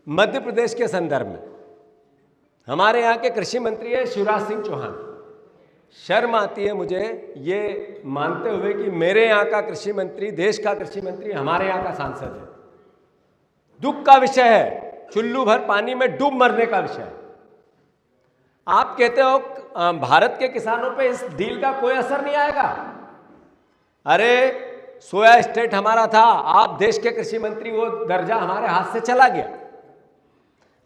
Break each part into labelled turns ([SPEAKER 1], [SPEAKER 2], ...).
[SPEAKER 1] मध्य प्रदेश के संदर्भ में हमारे यहाँ के कृषि मंत्री है शिवराज सिंह चौहान। शर्म आती है मुझे ये मानते हुए कि मेरे यहाँ का कृषि मंत्री, देश का कृषि मंत्री हमारे यहाँ का सांसद है। दुख का विषय है, चुल्लू भर पानी में डूब मरने का विषय है। आप कहते हो भारत के किसानों पे इस डील का कोई असर नहीं आएगा। अरे सोया स्टेट हमारा था, आप देश के कृषि मंत्री, वो दर्जा हमारे हाथ से चला गया।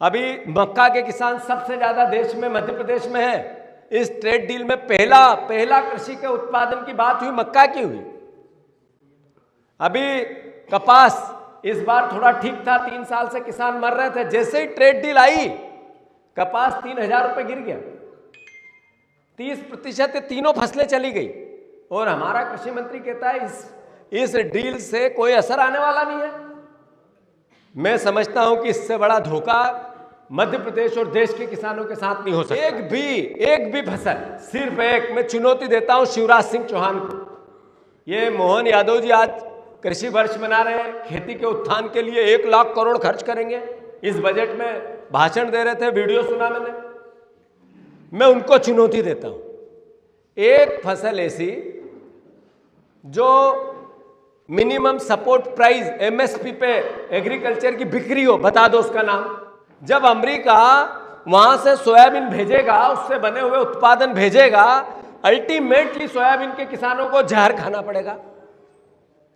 [SPEAKER 1] अभी मक्का के किसान सबसे ज्यादा देश में मध्य प्रदेश में है। इस ट्रेड डील में पहला कृषि के उत्पादन की बात हुई, मक्का की हुई। अभी कपास इस बार थोड़ा ठीक था, 3 साल से किसान मर रहे थे। जैसे ही ट्रेड डील आई कपास 3,000 रुपए गिर गया, 30% तीनों फसलें चली गई। और हमारा कृषि मंत्री कहता है इस डील से कोई असर आने वाला नहीं है। मैं समझता हूं कि इससे बड़ा धोखा मध्य प्रदेश और देश के किसानों के साथ नहीं हो सकता। एक भी फसल, सिर्फ एक, मैं चुनौती देता हूं शिवराज सिंह चौहान को। ये मोहन यादव जी आज कृषि वर्ष मना रहे हैं, खेती के उत्थान के लिए 1 लाख करोड़ खर्च करेंगे। इस बजट में भाषण दे रहे थे, वीडियो सुना मैंने। मैं उनको चुनौती देता हूं, एक फसल ऐसी जो मिनिमम सपोर्ट प्राइस MSP पे एग्रीकल्चर की बिक्री हो, बता दो उसका नाम। जब अमेरिका वहां से सोयाबीन भेजेगा, उससे बने हुए उत्पादन भेजेगा, अल्टीमेटली सोयाबीन के किसानों को जहर खाना पड़ेगा,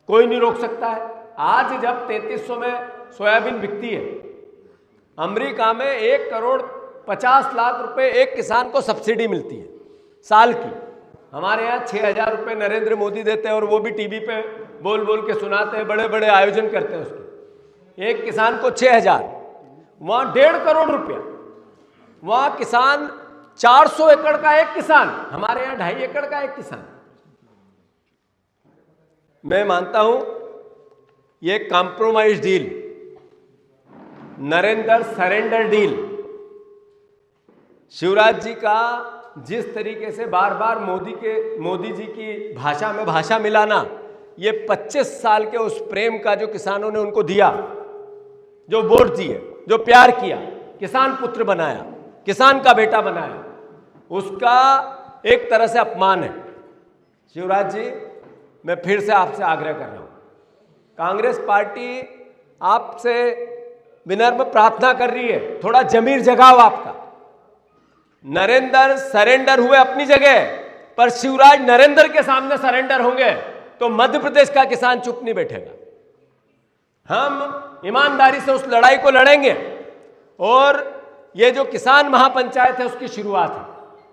[SPEAKER 1] कोई नहीं रोक सकता है। आज जब 3300 में सोयाबीन बिकती है, अमेरिका में 1,50,00,000 रुपए एक किसान को सब्सिडी मिलती है साल की। हमारे यहाँ 6,000 रुपये नरेंद्र मोदी देते हैं, और वो भी टीवी पे बोल बोल के सुनाते हैं, बड़े बड़े आयोजन करते हैं उसके। एक किसान को 6,000, वहाँ 1.5 करोड़ रुपया। वहाँ किसान 400 एकड़ का एक किसान, हमारे यहाँ 2.5 एकड़ का एक किसान। मैं मानता हूं ये compromise deal, Narendra surrender deal, Shivraj ji का जिस तरीके से बार बार मोदी जी की भाषा में भाषा मिलाना, ये 25 साल के उस प्रेम का जो किसानों ने उनको दिया, जो वोट दिए, जो प्यार किया, किसान पुत्र बनाया, किसान का बेटा बनाया, उसका एक तरह से अपमान है। शिवराज जी, मैं फिर से आपसे आग्रह कर रहा हूं, कांग्रेस पार्टी आपसे विनम्र प्रार्थना कर रही है, थोड़ा जमीर जगाओ आपका। नरेंद्र सरेंडर हुए अपनी जगह, पर शिवराज नरेंद्र के सामने सरेंडर होंगे तो मध्य प्रदेश का किसान चुप नहीं बैठेगा। हम ईमानदारी से उस लड़ाई को लड़ेंगे, और ये जो किसान महापंचायत है उसकी शुरुआत है।